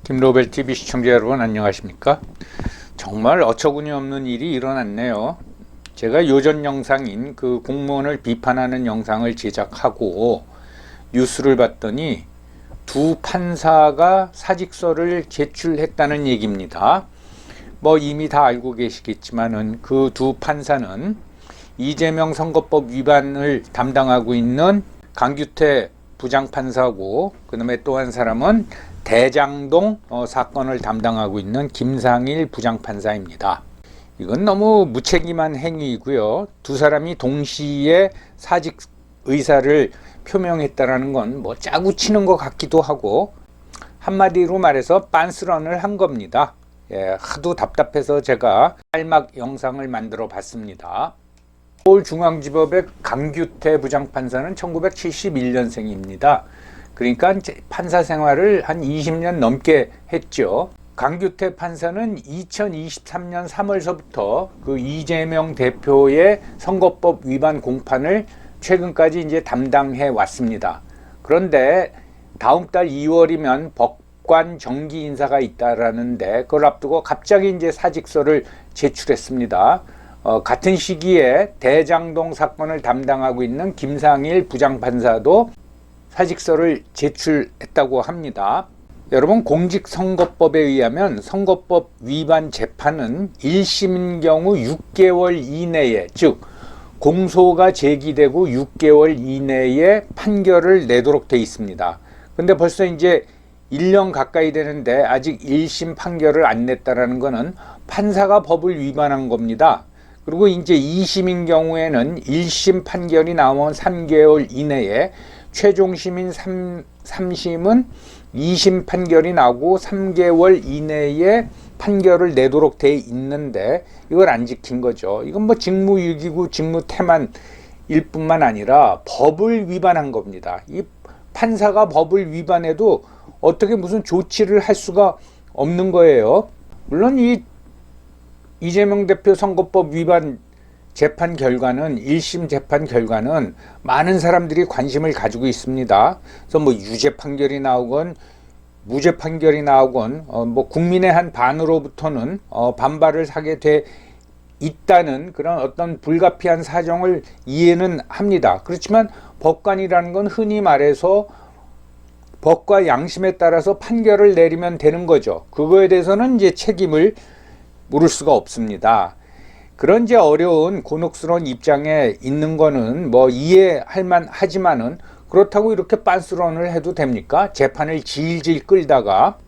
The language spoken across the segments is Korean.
김로벨 TV 시청자 여러분 안녕하십니까? 정말 어처구니 없는 일이 일어났네요. 제가 요전 영상인 그 공무원을 비판하는 영상을 제작하고 뉴스를 봤더니 두 판사가 사직서를 제출했다는 얘기입니다. 뭐 이미 다 알고 계시겠지만은 그 두 판사는 이재명 선거법 위반을 담당하고 있는 강규태 부장판사고, 그 다음에 또 한 사람은 대장동 사건을 담당하고 있는 김상일 부장판사입니다. 이건 너무 무책임한 행위이고요. 두 사람이 동시에 사직 의사를 표명했다라는 건 뭐 짜고 치는 것 같기도 하고, 한마디로 말해서 빤스런을 한 겁니다. 하도 답답해서 제가 짤막 영상을 만들어 봤습니다. 서울중앙지법의 강규태 부장판사는 1971년생입니다. 그러니까 판사 생활을 한 20년 넘게 했죠. 강규태 판사는 2023년 3월서부터 그 이재명 대표의 선거법 위반 공판을 최근까지 이제 담당해 왔습니다. 그런데 다음 달 2월이면 법관 정기 인사가 있다라는데 그걸 앞두고 갑자기 이제 사직서를 제출했습니다. 같은 시기에 대장동 사건을 담당하고 있는 김상일 부장판사도 사직서를 제출했다고 합니다. 여러분, 공직선거법에 의하면 선거법 위반 재판은 1심인 경우 6개월 이내에, 즉 공소가 제기되고 6개월 이내에 판결을 내도록 돼 있습니다. 근데 벌써 이제 1년 가까이 되는데 아직 1심 판결을 안 냈다라는 것은 판사가 법을 위반한 겁니다. 그리고 이제 2심인 경우에는 1심 판결이 나오면 3개월 이내에, 최종심인 3심은 2심 판결이 나오고 3개월 이내에 판결을 내도록 돼 있는데 이걸 안 지킨 거죠. 이건 뭐 직무유기고 직무태만일 뿐만 아니라 법을 위반한 겁니다. 이 판사가 법을 위반해도 어떻게 무슨 조치를 할 수가 없는 거예요. 물론 이 이재명 대표 선거법 위반 재판 결과는, 1심 재판 결과는 많은 사람들이 관심을 가지고 있습니다. 그래서 뭐 유죄 판결이 나오건 무죄 판결이 나오건 뭐 국민의 한 반으로부터는 반발을 하게 돼 있다는 그런 어떤 불가피한 사정을 이해는 합니다. 그렇지만 법관이라는 건 흔히 말해서 법과 양심에 따라서 판결을 내리면 되는 거죠. 그거에 대해서는 이제 책임을 물을 수가 없습니다. 그런 이제 어려운 곤혹스러운 입장에 있는 거는 뭐 이해할 만하지만은, 그렇다고 이렇게 빤스런을 해도 됩니까? 재판을 질질 끌다가.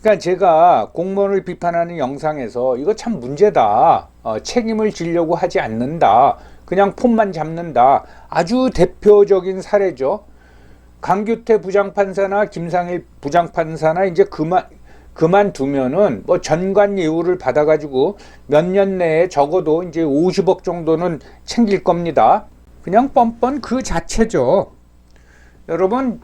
그러니까 제가 공무원을 비판하는 영상에서 이거 참 문제다, 책임을 지려고 하지 않는다, 그냥 폰만 잡는다, 아주 대표적인 사례죠. 강규태 부장판사나 김상일 부장판사나 이제 그만두면은 뭐 전관 예우를 받아가지고 몇 년 내에 적어도 이제 50억 정도는 챙길 겁니다. 그냥 뻔뻔 그 자체죠. 여러분,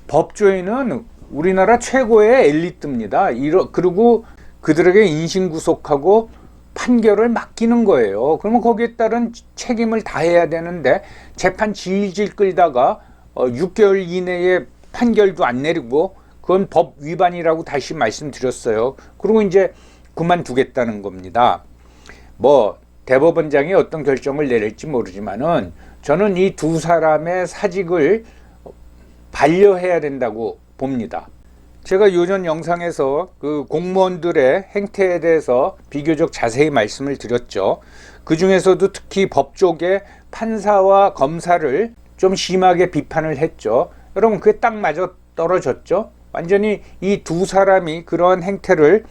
법조인은 우리나라 최고의 엘리트입니다. 그리고 그들에게 인신구속하고 판결을 맡기는 거예요. 그러면 거기에 따른 책임을 다해야 되는데 재판 질질 끌다가 6개월 이내에 판결도 안 내리고, 그건 법 위반이라고 다시 말씀드렸어요. 그리고 이제 그만두겠다는 겁니다. 뭐 대법원장이 어떤 결정을 내릴지 모르지만은 저는 이 두 사람의 사직을 반려해야 된다고 봅니다. 제가 요전 영상에서 그 공무원들의 행태에 대해서 비교적 자세히 말씀을 드렸죠. 그 중에서도 특히 법 쪽의 판사와 검사를 좀 심하게 비판을 했죠. 여러분, 그게 딱 맞아 떨어졌죠. 완전히 이 두 사람이 그런 행태를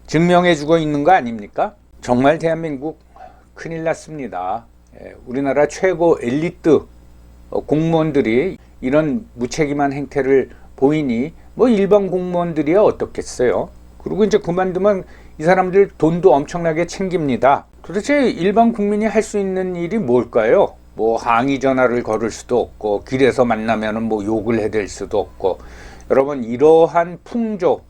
증명해 주고 있는 거 아닙니까? 정말 대한민국 큰일 났습니다. 우리나라 최고 엘리트 공무원들이 이런 무책임한 행태를 보이니 뭐 일반 공무원들이야 어떻겠어요. 그리고 이제 그만두면 이 사람들 돈도 엄청나게 챙깁니다. 도대체 일반 국민이 할 수 있는 일이 뭘까요? 뭐 항의 전화를 걸을 수도 없고, 길에서 만나면은 뭐 욕을 해댈 수도 없고. 여러분, 이러한 풍토,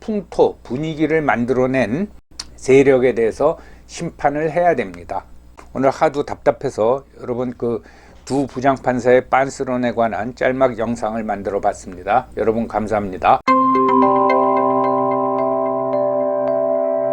분위기를 만들어낸 세력에 대해서 심판을 해야 됩니다. 오늘 하도 답답해서 여러분 그 두 부장판사의 빤스런에 관한 짤막 영상을 만들어 봤습니다. 여러분 감사합니다.